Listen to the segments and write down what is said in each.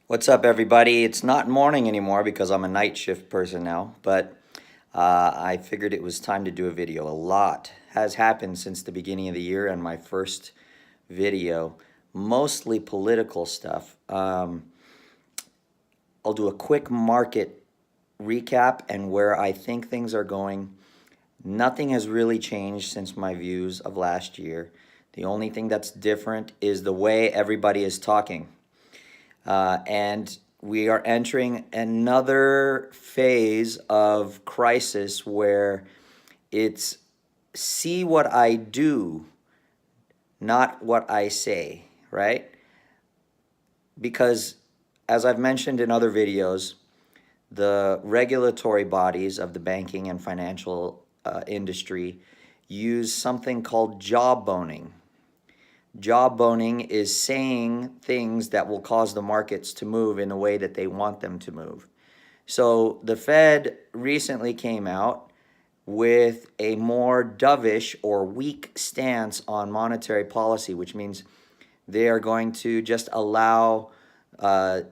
What's up, everybody? It's not morning anymore because I'm a night shift person now, but I figured it was time to do a video. A lot has happened since the beginning of the year and my first video, mostly political stuff. I'll do a quick market recap and where I think things are going. Nothing has really changed since my views of last year. The only thing that's different is the way everybody is talking. And we are entering another phase of crisis where it's see what I do, not what I say, right? Because as I've mentioned in other videos, the regulatory bodies of the banking and financial industry use something called jawboning. Jawboning is saying things that will cause the markets to move in the way that they want them to move. So the Fed recently came out with a more dovish or weak stance on monetary policy, which means they are going to just allow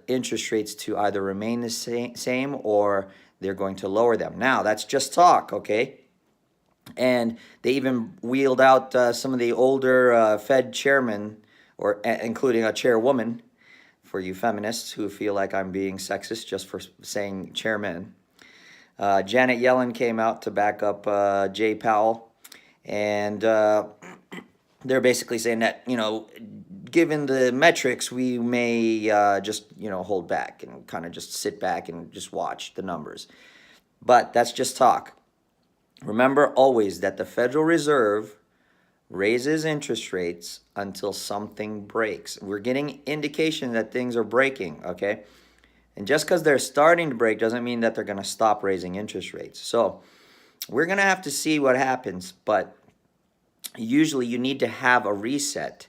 interest rates to either remain the same or they're going to lower them. Now, that's just talk, okay? And they even wheeled out some of the older Fed chairmen, or including a chairwoman, for you feminists who feel like I'm being sexist just for saying chairman. Janet Yellen came out to back up Jay Powell, and they're basically saying that, given the metrics, we may just, hold back and kind of just sit back and just watch the numbers. But that's just talk. Remember always that the Federal Reserve raises interest rates until something breaks. We're getting indication that things are breaking, okay? And just because they're starting to break doesn't mean that they're going to stop raising interest rates. So we're going to have to see what happens, but usually you need to have a reset.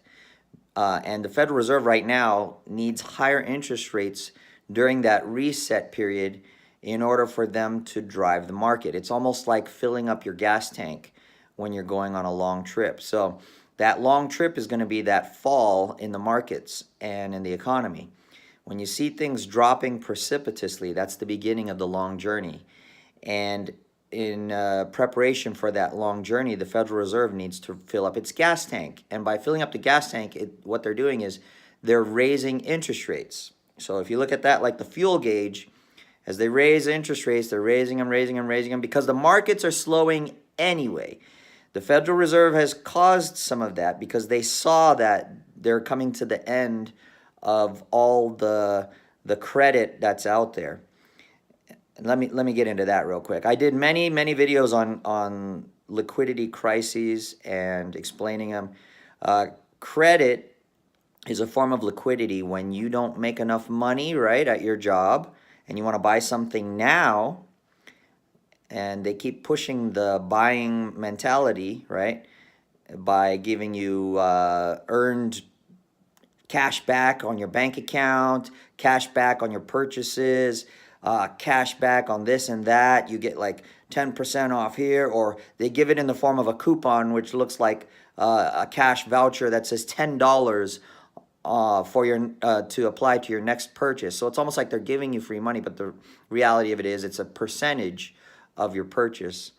And the Federal Reserve right now needs higher interest rates during that reset period in order for them to drive the market. It's almost like filling up your gas tank when you're going on a long trip. So that long trip is going to be that fall in the markets and in the economy. When you see things dropping precipitously, that's the beginning of the long journey. And in preparation for that long journey, the Federal Reserve needs to fill up its gas tank. And by filling up the gas tank, what they're doing is they're raising interest rates. So if you look at that like the fuel gauge, as they raise interest rates, they're raising them because the markets are slowing anyway. The Federal Reserve has caused some of that because they saw that they're coming to the end of all the credit that's out there. Let me get into that real quick. I did many videos on liquidity crises and explaining them. Credit is a form of liquidity when you don't make enough money, right, at your job, and you want to buy something now, and they keep pushing the buying mentality, right, by giving you earned cash back on your bank account, cash back on your purchases, cash back on this and that. You get like 10% off here, or they give it in the form of a coupon, which looks like a cash voucher that says $10 for your to apply to your next purchase. So it's almost like they're giving you free money, but the reality of it is it's a percentage of your purchase.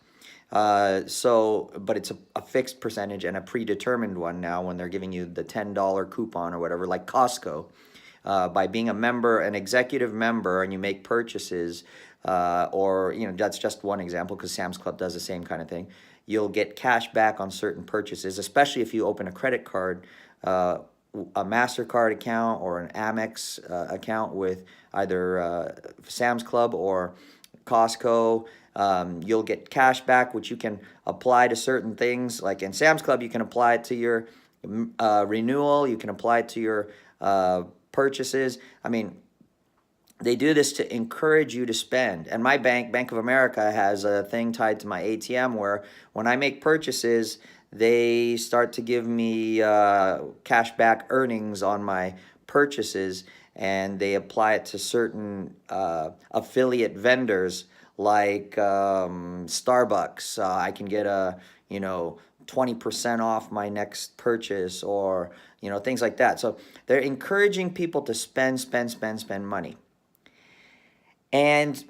But it's a fixed percentage and a predetermined one now when they're giving you the $10 coupon or whatever, like Costco. By being a member, an executive member, and you make purchases, or that's just one example because Sam's Club does the same kind of thing. You'll get cash back on certain purchases, especially if you open a credit card, a MasterCard account or an Amex account with either Sam's Club or Costco. You'll get cash back, which you can apply to certain things. Like in Sam's Club, you can apply it to your renewal. You can apply it to your purchases. I mean, they do this to encourage you to spend. And my bank, Bank of America, has a thing tied to my ATM where when I make purchases, they start to give me cash back earnings on my purchases, and they apply it to certain affiliate vendors like Starbucks. I can get a 20% off my next purchase, or things like that. So they're encouraging people to spend money. And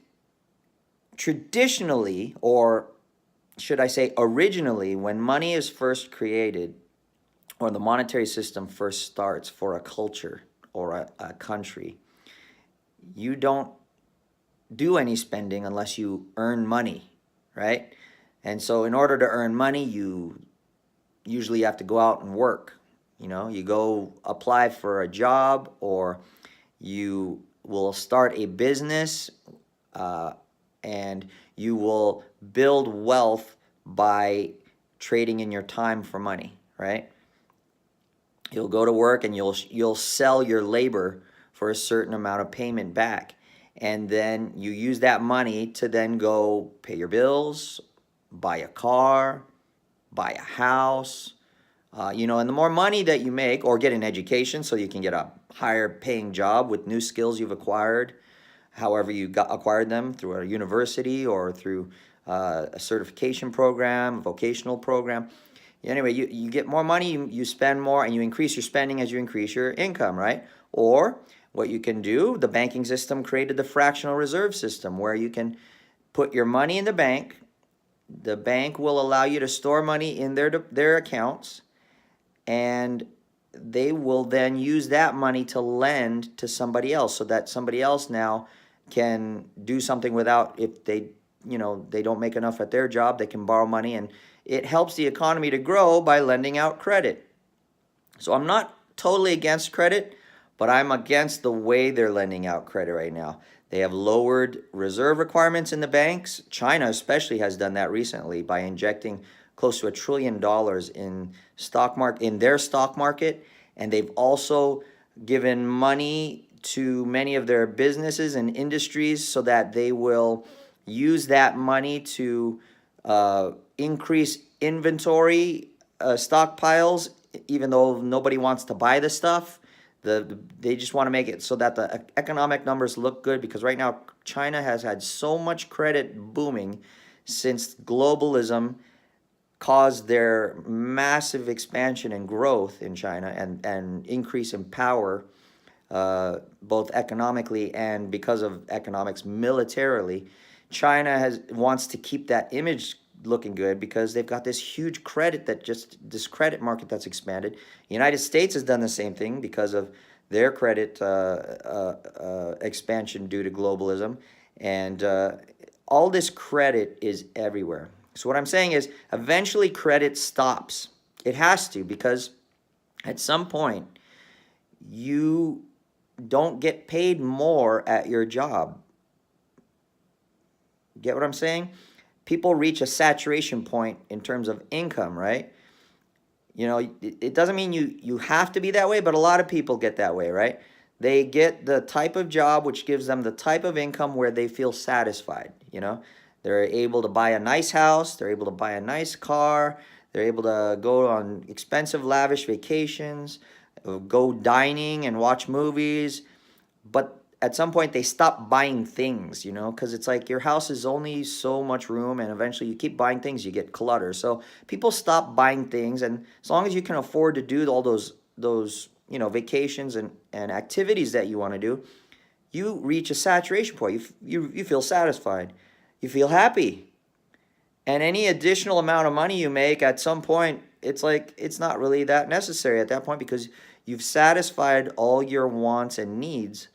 traditionally, or should I say originally, when money is first created, or the monetary system first starts for a culture or a country, you don't do any spending unless you earn money, right? And so in order to earn money, you usually have to go out and work. You go apply for a job, or you will start a business, and you will build wealth by trading in your time for money, right? You'll go to work and you'll sell your labor for a certain amount of payment back. And then you use that money to then go pay your bills, buy a car, buy a house, and the more money that you make, or get an education so you can get a higher paying job with new skills you've acquired, however you acquired them, through a university or through a certification program, vocational program. Anyway, you get more money, you spend more, and you increase your spending as you increase your income, right? Or what you can do, the banking system created the fractional reserve system, where you can put your money in the bank. The bank will allow you to store money in their accounts, and they will then use that money to lend to somebody else, so that somebody else now can do something without, if they don't make enough at their job, they can borrow money, and it helps the economy to grow by lending out credit. So I'm not totally against credit, but I'm against the way they're lending out credit right now. They have lowered reserve requirements in the banks. China especially has done that recently by injecting close to $1 trillion in their stock market, and they've also given money to many of their businesses and industries so that they will use that money to increase inventory stockpiles, even though nobody wants to buy the stuff. They just want to make it so that the economic numbers look good, because right now China has had so much credit booming since globalism caused their massive expansion and growth in China, and increase in power, both economically and, because of economics, militarily. China wants to keep that image looking good because they've got this huge this credit market that's expanded. The United States has done the same thing because of their credit expansion due to globalism, and all this credit is everywhere. So what I'm saying is, eventually credit stops. It has to, because at some point you don't get paid more at your job. Get what I'm saying? People reach a saturation point in terms of income, right? It doesn't mean you have to be that way, but a lot of people get that way, right? They get the type of job which gives them the type of income where they feel satisfied. They're able to buy a nice house, they're able to buy a nice car, they're able to go on expensive, lavish vacations, go dining and watch movies. But at some point they stop buying things, because it's like your house is only so much room, and eventually you keep buying things, you get clutter. So people stop buying things, and as long as you can afford to do all those vacations and activities that you want to do, you reach a saturation point. You feel satisfied. You feel happy. And any additional amount of money you make, at some point, it's like it's not really that necessary at that point, because you've satisfied all your wants and needs.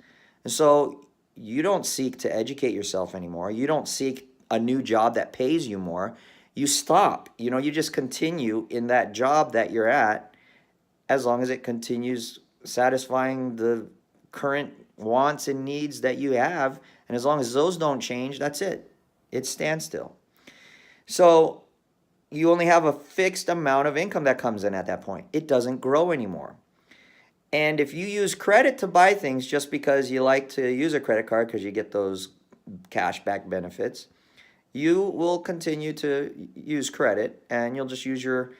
And so you don't seek to educate yourself anymore. You don't seek a new job that pays you more. You stop. You just continue in that job that you're at, as long as it continues satisfying the current wants and needs that you have. And as long as those don't change, that's it. It's standstill. So you only have a fixed amount of income that comes in at that point. It doesn't grow anymore. And if you use credit to buy things just because you like to use a credit card because you get those cashback benefits, you will continue to use credit, and you'll just use your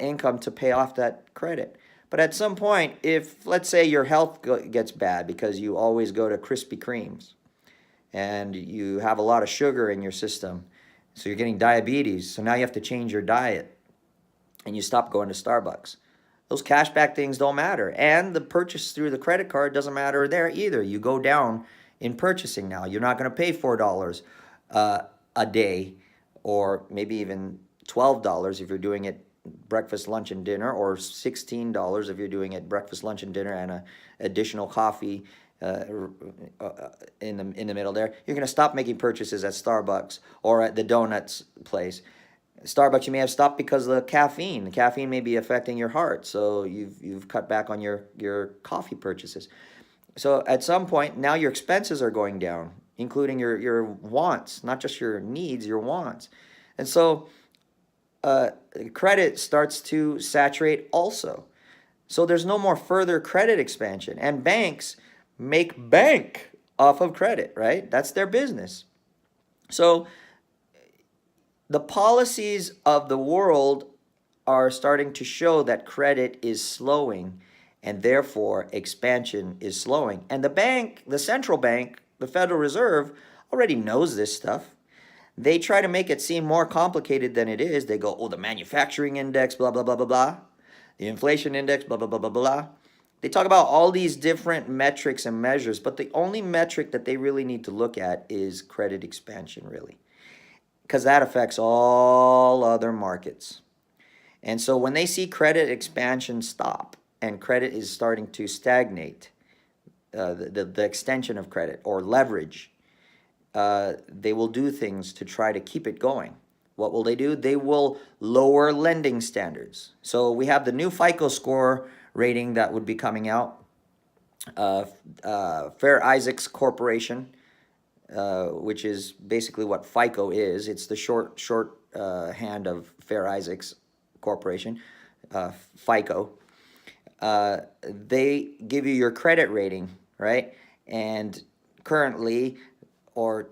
income to pay off that credit. But at some point, if, let's say, your health gets bad because you always go to Krispy Kremes and you have a lot of sugar in your system, so you're getting diabetes, so now you have to change your diet. and you stop going to Starbucks. Those cashback things don't matter. And the purchase through the credit card doesn't matter there either. You go down in purchasing now. You're not going to pay $4 a day, or maybe even $12 if you're doing it breakfast, lunch, and dinner, or $16 if you're doing it breakfast, lunch, and dinner, and an additional coffee in the middle there. You're going to stop making purchases at Starbucks or at the donuts place. Starbucks, you may have stopped because of the caffeine. The caffeine may be affecting your heart, so you've cut back on your coffee purchases. So at some point, now your expenses are going down, including your wants, not just your needs, your wants. And so credit starts to saturate also. So there's no more further credit expansion. And banks make bank off of credit, right? That's their business. So the policies of the world are starting to show that credit is slowing, and therefore expansion is slowing. And the central bank, the Federal Reserve, already knows this stuff. They try to make it seem more complicated than it is. They go, oh, the manufacturing index, blah, blah, blah, blah, blah. The inflation index, blah, blah, blah, blah, blah. They talk about all these different metrics and measures, but the only metric that they really need to look at is credit expansion, really, because that affects all other markets. And so when they see credit expansion stop and credit is starting to stagnate, the extension of credit or leverage, they will do things to try to keep it going. What will they do? They will lower lending standards. So we have the new FICO score rating that would be coming out. Fair Isaacs Corporation, which is basically what FICO is. It's the short hand of Fair Isaacs Corporation, FICO. They give you your credit rating, right? And currently, or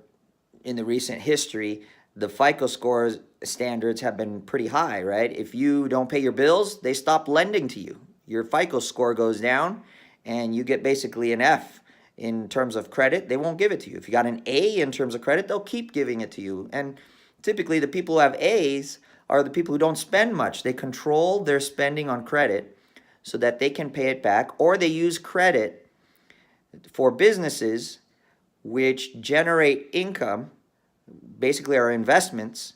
in the recent history, the FICO scores standards have been pretty high, right? If you don't pay your bills, they stop lending to you. Your FICO score goes down, and you get basically an F in terms of credit. They won't give it to you. If you got an A in terms of credit, they'll keep giving it to you. And typically, the people who have A's are the people who don't spend much. They control their spending on credit so that they can pay it back, or they use credit for businesses which generate income, basically are investments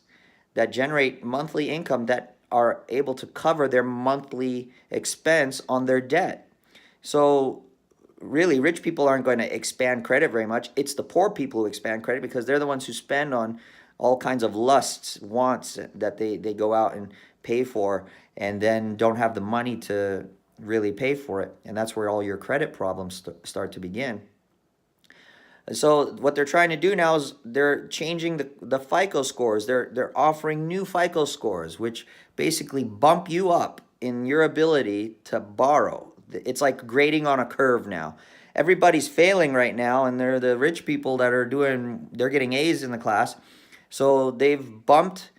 that generate monthly income that are able to cover their monthly expense on their debt. So really, rich people aren't going to expand credit very much. It's the poor people who expand credit because they're the ones who spend on all kinds of lusts, wants that they go out and pay for, and then don't have the money to really pay for it. And that's where all your credit problems start to begin. So what they're trying to do now is they're changing the FICO scores. They're offering new FICO scores, which basically bump you up in your ability to borrow. It's like grading on a curve now. Everybody's failing right now, and they're the rich people that are they're getting A's in the class. So they've bumped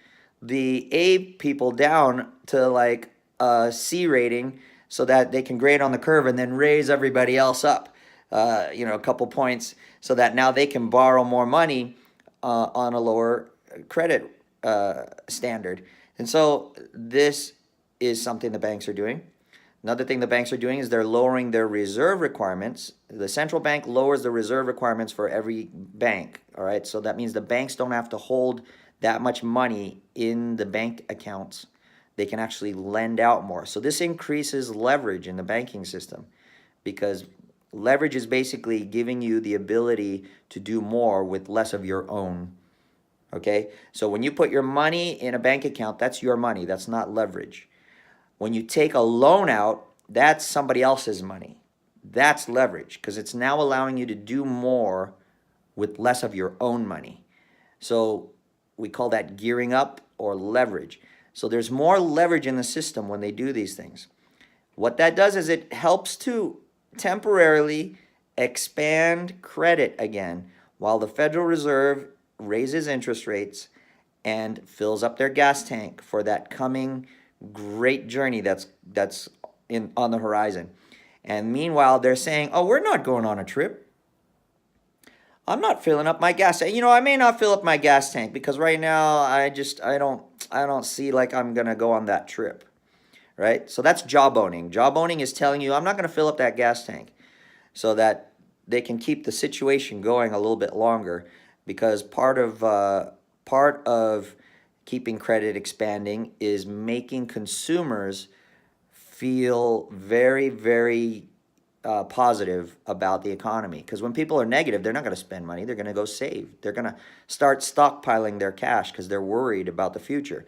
the A people down to like a C rating so that they can grade on the curve and then raise everybody else up. A couple points, so that now they can borrow more money on a lower credit standard. And so this is something the banks are doing. Another thing the banks are doing is they're lowering their reserve requirements. The central bank lowers the reserve requirements for every bank, all right? So that means the banks don't have to hold that much money in the bank accounts. They can actually lend out more. So this increases leverage in the banking system, because leverage is basically giving you the ability to do more with less of your own, okay? So when you put your money in a bank account, that's your money. That's not leverage. When you take a loan out, that's somebody else's money. That's leverage, because it's now allowing you to do more with less of your own money. So we call that gearing up or leverage. So there's more leverage in the system when they do these things. What that does is it helps to temporarily expand credit again while the Federal Reserve raises interest rates and fills up their gas tank for that coming great journey that's on the horizon. And meanwhile, they're saying, oh, we're not going on a trip. I'm not filling up my gas tank. I may not fill up my gas tank because right now I don't see like I'm going to go on that trip. right? So that's jawboning. Jawboning is telling you, I'm not going to fill up that gas tank, so that they can keep the situation going a little bit longer, because part of keeping credit expanding is making consumers feel very, very positive about the economy. Because when people are negative, they're not going to spend money. They're going to go save. They're going to start stockpiling their cash because they're worried about the future.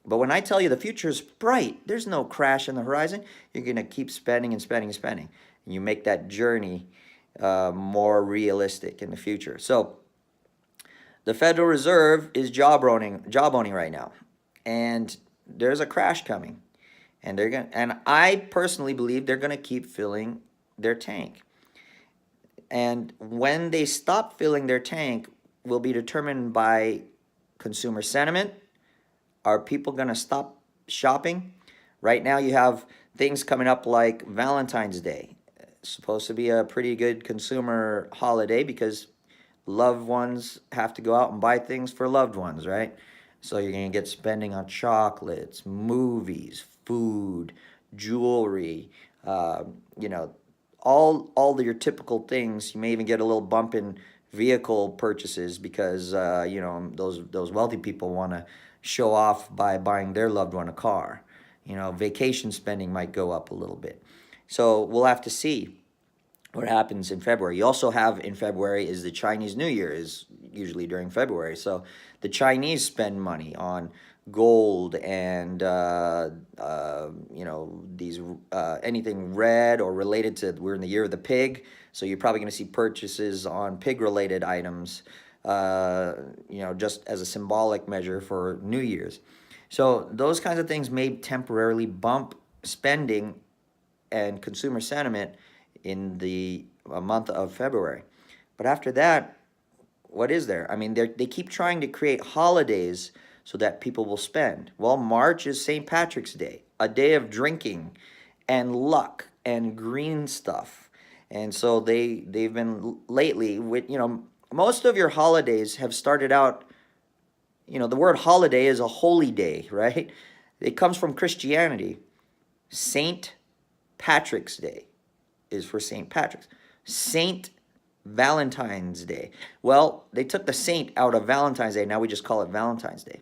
But when I tell you the future is bright, there's no crash on the horizon, you're going to keep spending and spending and spending. And you make that journey more realistic in the future. So the Federal Reserve is jawboning right now, and there's a crash coming, and I personally believe they're gonna keep filling their tank. And when they stop filling their tank will be determined by consumer sentiment. Are people gonna stop shopping? Right now, you have things coming up like Valentine's Day. It's supposed to be a pretty good consumer holiday because loved ones have to go out and buy things for loved ones, right? So you're going to get spending on chocolates, movies, food, jewelry, uh, you know, all your typical things. You may even get a little bump in vehicle purchases because those wealthy people want to show off by buying their loved one a car. Vacation spending might go up a little bit. So we'll have to see what happens in February. You also have in February is the Chinese New Year, is usually during February. So the Chinese spend money on gold and these anything red or related to. We're in the year of the pig, so you're probably going to see purchases on pig-related items. Just as a symbolic measure for New Year's. So those kinds of things may temporarily bump spending and consumer sentiment in the month of February. But after that, what is there? I mean, they keep trying to create holidays so that people will spend. Well, March is St. Patrick's Day, a day of drinking and luck and green stuff. And so they've been lately with, most of your holidays have started out, the word holiday is a holy day, right? It comes from Christianity. St. Patrick's Day is for St. Patrick's. Saint Valentine's Day. Well, they took the saint out of Valentine's Day. Now we just call it Valentine's Day.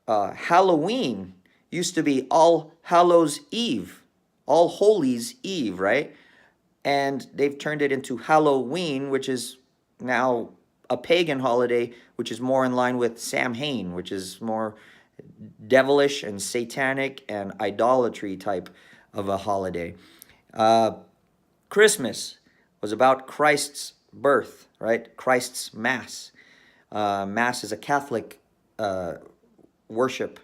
Halloween used to be All Hallows Eve, All Holies Eve, right? And they've turned it into Halloween, which is now a pagan holiday, which is more in line with Samhain, which is more devilish and satanic and idolatry type of a holiday. Christmas was about Christ's birth, right? Christ's Mass. Mass is a Catholic worship.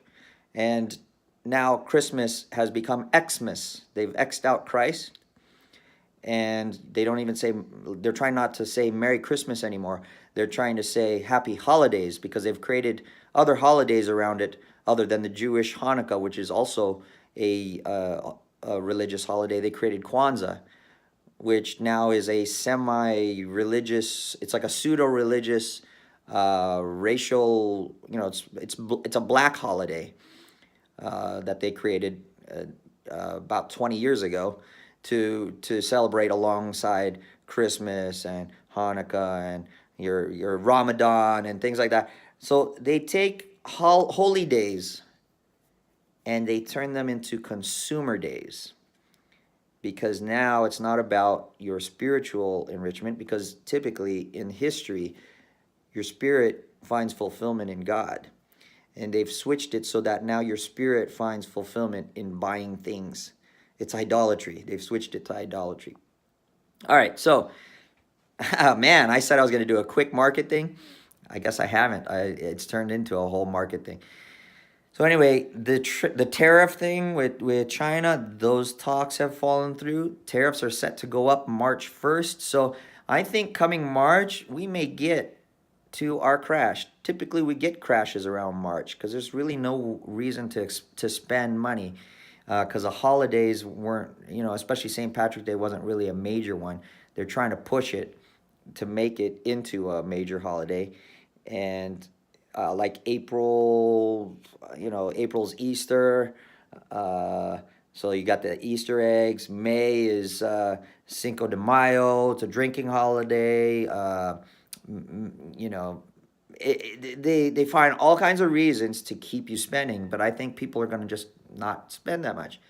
And now Christmas has become Xmas. They've X'd out Christ. And they don't even say, they're trying not to say Merry Christmas anymore. They're trying to say Happy Holidays because they've created other holidays around it other than the Jewish Hanukkah, which is also a religious holiday. They created Kwanzaa, which now is a semi-religious, it's like a pseudo-religious, racial, it's a black holiday that they created about 20 years ago to celebrate alongside Christmas and Hanukkah and your Ramadan and things like that. So they take holy days and they turn them into consumer days, because now it's not about your spiritual enrichment, because typically in history your spirit finds fulfillment in God, and they've switched it so that now your spirit finds fulfillment in buying things. It's idolatry. They've switched it to idolatry. All right, so man, I said I was going to do a quick market thing. I guess I haven't. It's turned into a whole market thing. So anyway, the tariff thing with China, those talks have fallen through. Tariffs are set to go up March 1st. So I think coming March, we may get to our crash. Typically, we get crashes around March because there's really no reason to spend money, because the holidays weren't, especially St. Patrick's Day wasn't really a major one. They're trying to push it to make it into a major holiday. And like April, April's Easter, So you got the Easter eggs. May is Cinco de Mayo. It's a drinking holiday. You know, they find all kinds of reasons to keep you spending, but I think people are going to just not spend that much,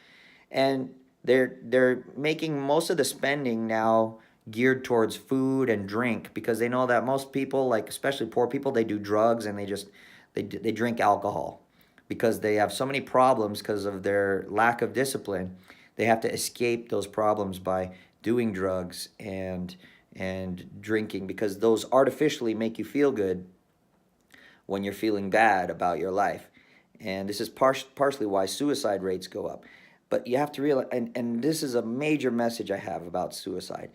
and they're making most of the spending now geared towards food and drink because they know that most people, like especially poor people, they do drugs and they drink alcohol because they have so many problems because of their lack of discipline. They have to escape those problems by doing drugs and drinking because those artificially make you feel good when you're feeling bad about your life. And this is partially why suicide rates go up. But you have to realize, and this is a major message I have about suicide.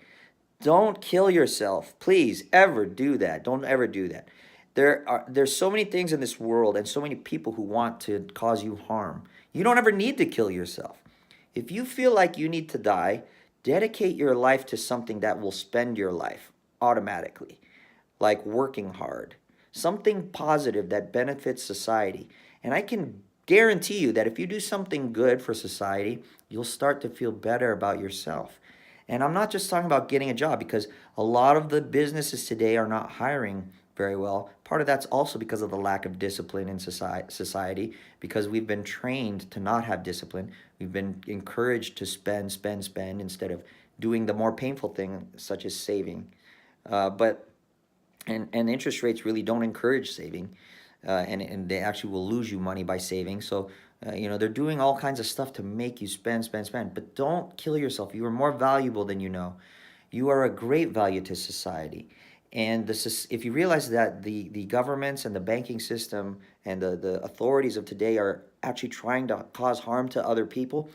Don't kill yourself. Please, ever do that. Don't ever do that. There's so many things in this world and so many people who want to cause you harm. You don't ever need to kill yourself. If you feel like you need to die, dedicate your life to something that will spend your life automatically, like working hard, something positive that benefits society. And I can guarantee you that if you do something good for society, you'll start to feel better about yourself. And I'm not just talking about getting a job because a lot of the businesses today are not hiring very well. Part of that's also because of the lack of discipline in society because we've been trained to not have discipline. We've been encouraged to spend, spend, spend instead of doing the more painful thing, such as saving. But and interest rates really don't encourage saving, and they actually will lose you money by saving. So they're doing all kinds of stuff to make you spend, spend, spend. But don't kill yourself. You are more valuable than you know. You are a great value to society. And this is, if you realize that the governments and the banking system and the authorities of today are actually trying to cause harm to other people,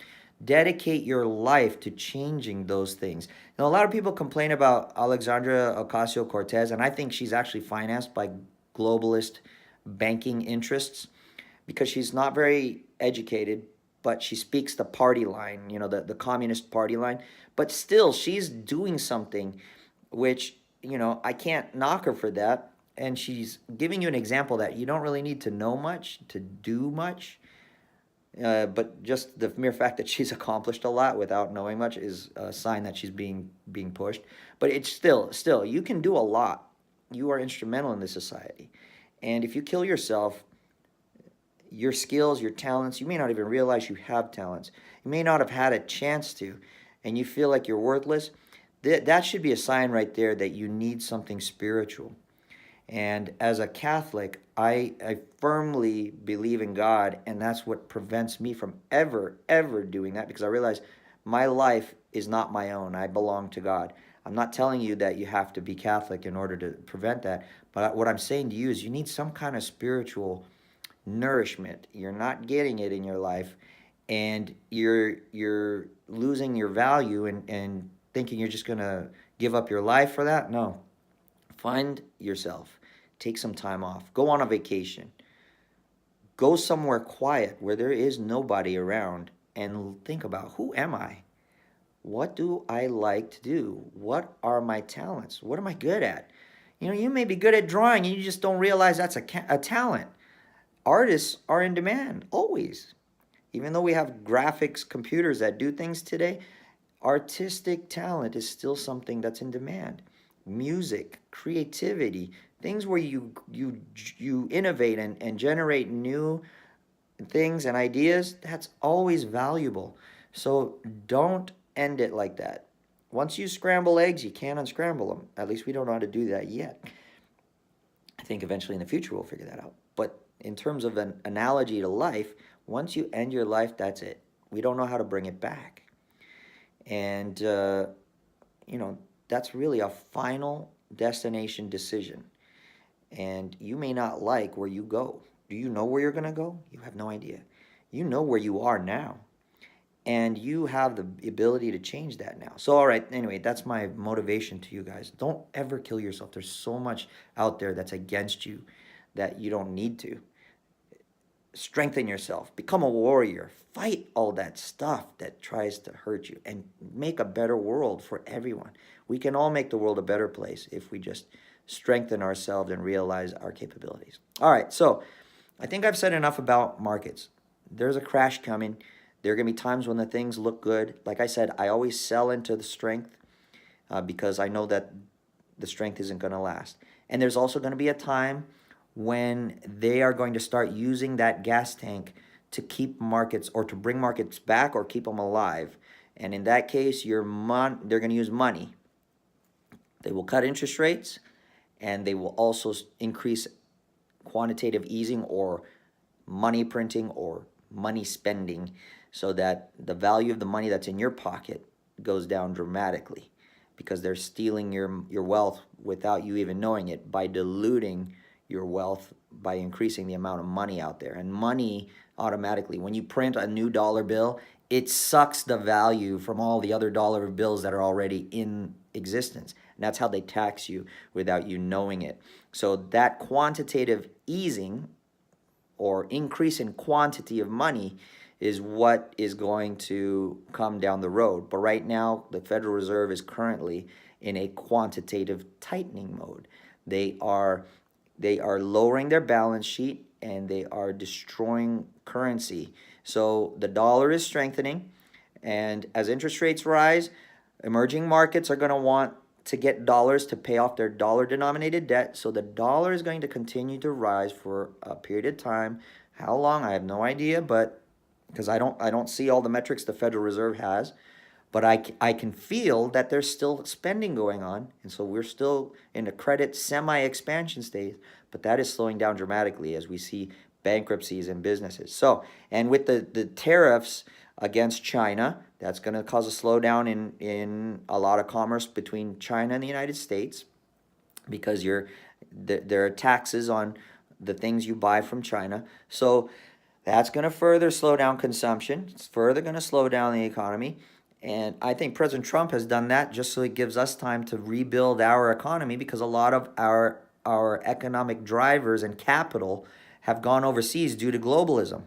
dedicate your life to changing those things. Now, a lot of people complain about Alexandria Ocasio-Cortez, and I think she's actually financed by globalist banking interests because she's not very educated, but she speaks the party line, the Communist Party line. But still, she's doing something which, I can't knock her for that. And she's giving you an example that you don't really need to know much to do much. But just the mere fact that she's accomplished a lot without knowing much is a sign that she's being pushed. But it's still you can do a lot. You are instrumental in this society, and if you kill yourself, your skills, your talents, you may not even realize you have talents. You may not have had a chance to, and you feel like you're worthless. That should be a sign right there that you need something spiritual. And as a Catholic, I firmly believe in God, and that's what prevents me from ever doing that because I realize my life is not my own. I belong to God. I'm not telling you that you have to be Catholic in order to prevent that, but what I'm saying to you is you need some kind of spiritual nourishment. You're not getting it in your life, and you're losing your value and thinking you're just going to give up your life for that. No. Find yourself. Take some time off. Go on a vacation. Go somewhere quiet where there is nobody around and think about, who am I? What do I like to do? What are my talents? What am I good at? You may be good at drawing and you just don't realize that's a talent. Artists are in demand always. Even though we have graphics computers that do things today, artistic talent is still something that's in demand. Music, creativity, things where you innovate and generate new things and ideas, that's always valuable. So don't end it like that. Once you scramble eggs, you can't unscramble them. At least we don't know how to do that yet. I think eventually in the future we'll figure that out. But in terms of an analogy to life, once you end your life, that's it. We don't know how to bring it back. And, that's really a final destination decision. And you may not like where you go. Do you know where you're going to go? You have no idea. You know where you are now. And you have the ability to change that now. So, all right, anyway, that's my motivation to you guys. Don't ever kill yourself. There's so much out there that's against you that you don't need to. Strengthen yourself. Become a warrior. Fight all that stuff that tries to hurt you and make a better world for everyone. We can all make the world a better place if we just strengthen ourselves and realize our capabilities. All right, so I think I've said enough about markets. There's a crash coming. There are going to be times when the things look good. Like I said, I always sell into the strength because I know that the strength isn't going to last. And there's also going to be a time when they are going to start using that gas tank to keep markets or to bring markets back or keep them alive. And in that case, they're going to use money. They will cut interest rates, and they will also increase quantitative easing or money printing or money spending, so that the value of the money that's in your pocket goes down dramatically, because they're stealing your wealth without you even knowing it by diluting your wealth by increasing the amount of money out there. And money automatically, when you print a new dollar bill, it sucks the value from all the other dollar bills that are already in existence. And that's how they tax you without you knowing it. So that quantitative easing or increase in quantity of money is what is going to come down the road. But right now, the Federal Reserve is currently in a quantitative tightening mode. They are lowering their balance sheet, and they are destroying currency. So the dollar is strengthening, and as interest rates rise, emerging markets are going to want to get dollars to pay off their dollar-denominated debt. So the dollar is going to continue to rise for a period of time. How long? I have no idea, but because I don't see all the metrics the Federal Reserve has, but I can feel that there's still spending going on, and so we're still in a credit semi-expansion stage, but that is slowing down dramatically as we see bankruptcies in businesses. So, and with the tariffs against China, that's going to cause a slowdown in a lot of commerce between China and the United States, because there are taxes on the things you buy from China. So that's going to further slow down consumption. It's further going to slow down the economy. And I think President Trump has done that just so it gives us time to rebuild our economy, because a lot of our economic drivers and capital have gone overseas due to globalism.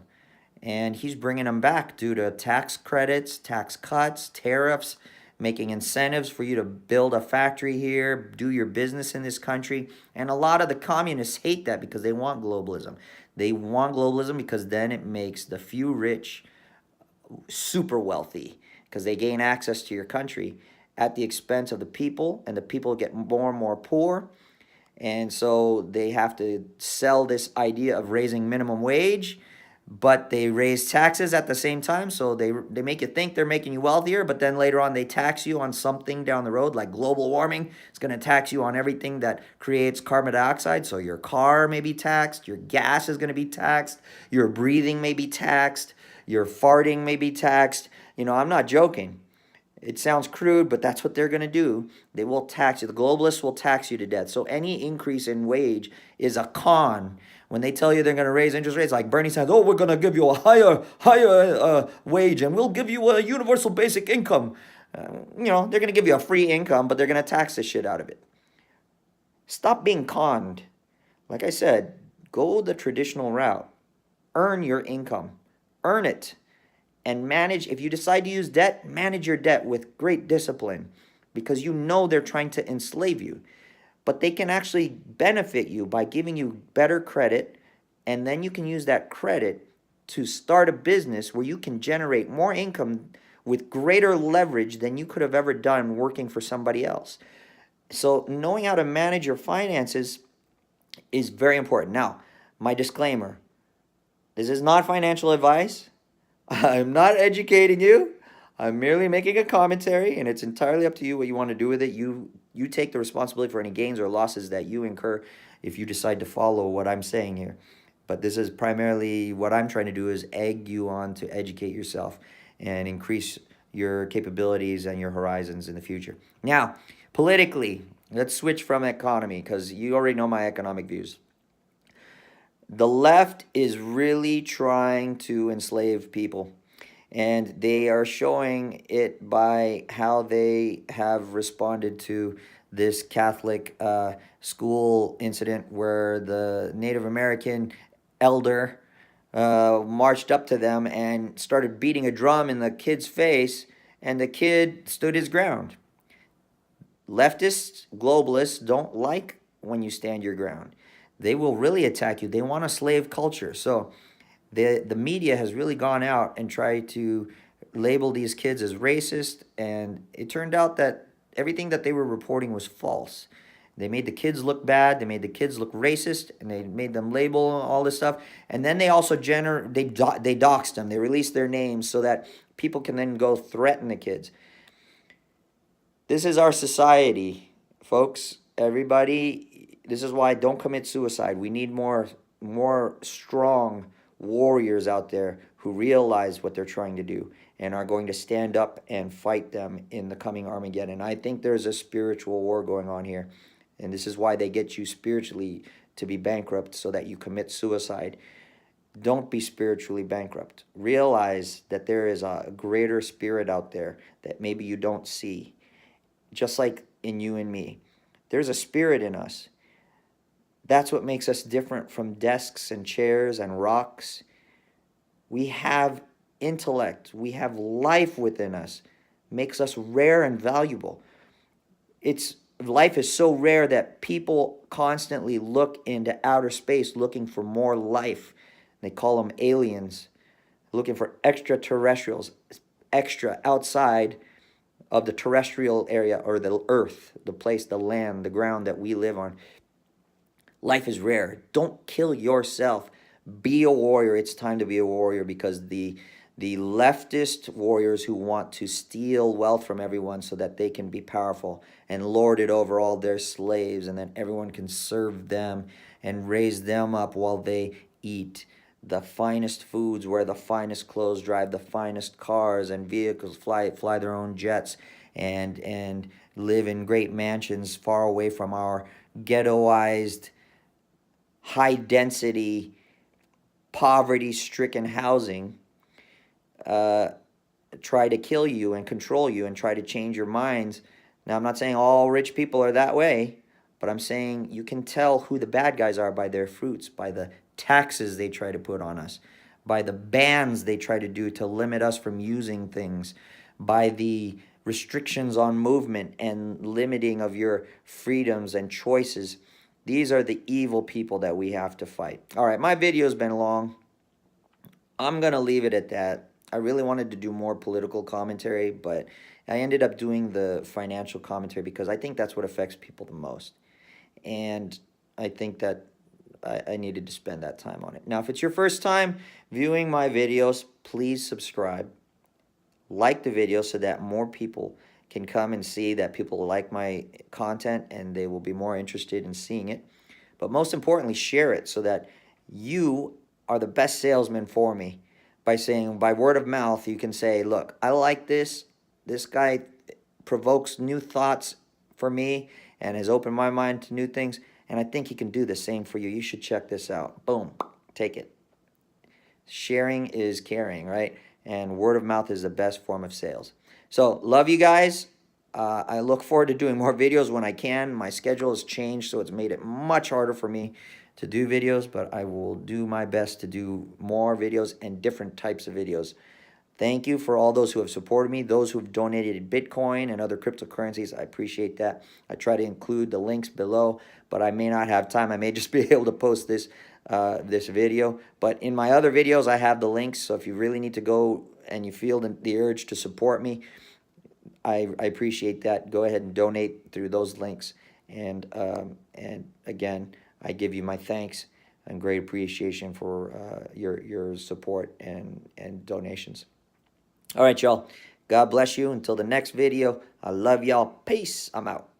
And he's bringing them back due to tax credits, tax cuts, tariffs, making incentives for you to build a factory here, do your business in this country. And a lot of the communists hate that because they want globalism. They want globalism because then it makes the few rich super wealthy, because they gain access to your country at the expense of the people, and the people get more and more poor. And so they have to sell this idea of raising minimum wage, but they raise taxes at the same time. So they make you think they're making you wealthier, but then later on they tax you on something down the road, like global warming. It's going to tax you on everything that creates carbon dioxide. So your car may be taxed, your gas is going to be taxed, your breathing may be taxed, your farting may be taxed. I'm not joking. It sounds crude, but that's what they're going to do. They will tax you. The globalists will tax you to death. So any increase in wage is a con. When they tell you they're going to raise interest rates, like Bernie says, oh, we're going to give you a higher wage, and we'll give you a universal basic income. They're going to give you a free income, but they're going to tax the shit out of it. Stop being conned. Like I said, go the traditional route. Earn your income. Earn it. And manage, if you decide to use debt, manage your debt with great discipline, because they're trying to enslave you. But they can actually benefit you by giving you better credit, and then you can use that credit to start a business where you can generate more income with greater leverage than you could have ever done working for somebody else. So knowing how to manage your finances is very important. Now, my disclaimer, this is not financial advice. I'm not educating you. I'm merely making a commentary, and it's entirely up to you what you want to do with it. You take the responsibility for any gains or losses that you incur if you decide to follow what I'm saying here. But this is primarily what I'm trying to do, is egg you on to educate yourself and increase your capabilities and your horizons in the future. Now, politically, let's switch from economy, because you already know my economic views. The left is really trying to enslave people, and they are showing it by how they have responded to this Catholic school incident where the Native American elder marched up to them and started beating a drum in the kid's face, and the kid stood his ground. Leftists, globalists don't like when you stand your ground. They will really attack you. They want a slave culture. So the media has really gone out and tried to label these kids as racist, and it turned out that everything that they were reporting was false. They made the kids look bad. They made the kids look racist, and they made them label all this stuff. And then they also they doxed them. They released their names so that people can then go threaten the kids. This is our society, folks. Everybody, this is why don't commit suicide. We need more strong warriors out there who realize what they're trying to do and are going to stand up and fight them in the coming Armageddon. I think there's a spiritual war going on here. And this is why they get you spiritually to be bankrupt, so that you commit suicide. Don't be spiritually bankrupt. Realize that there is a greater spirit out there that maybe you don't see. Just like in you and me. There's a spirit in us. That's what makes us different from desks and chairs and rocks. We have intellect. We have life within us. Makes us rare and valuable. Life is so rare that people constantly look into outer space looking for more life. They call them aliens, looking for extraterrestrials, extra outside of the terrestrial area, or the earth, the place, the land, the ground that we live on. Life is rare. Don't kill yourself. Be a warrior. It's time to be a warrior, because the leftist warriors who want to steal wealth from everyone so that they can be powerful and lord it over all their slaves, and then everyone can serve them and raise them up while they eat the finest foods, wear the finest clothes, drive the finest cars and vehicles, fly their own jets, and live in great mansions far away from our ghettoized, high-density, poverty-stricken housing. Try to kill you and control you and try to change your minds. Now, I'm not saying all rich people are that way, but I'm saying you can tell who the bad guys are by their fruits, by the taxes they try to put on us, by the bans they try to do to limit us from using things, by the restrictions on movement and limiting of your freedoms and choices. These are the evil people that we have to fight. All right, my video's been long. I'm going to leave it at that. I really wanted to do more political commentary, but I ended up doing the financial commentary because I think that's what affects people the most. And I think that I needed to spend that time on it. Now, if it's your first time viewing my videos, please subscribe. Like the video so that more people can come and see that people like my content and they will be more interested in seeing it. But most importantly, share it so that you are the best salesman for me. By word of mouth, you can say, look, I like this. This guy provokes new thoughts for me and has opened my mind to new things. And I think he can do the same for you. You should check this out. Boom. Take it. Sharing is caring, right? And word of mouth is the best form of sales. So, love you guys. I look forward to doing more videos when I can. My schedule has changed, so it's made it much harder for me to do videos, but I will do my best to do more videos and different types of videos. Thank you for all those who have supported me, those who have donated Bitcoin and other cryptocurrencies. I appreciate that. I try to include the links below, but I may not have time. I may just be able to post this this video. But in my other videos, I have the links, so if you really need to go and you feel the urge to support me, I appreciate that. Go ahead and donate through those links. And again, I give you my thanks and great appreciation for your support and donations. All right, y'all. God bless you. Until the next video, I love y'all. Peace. I'm out.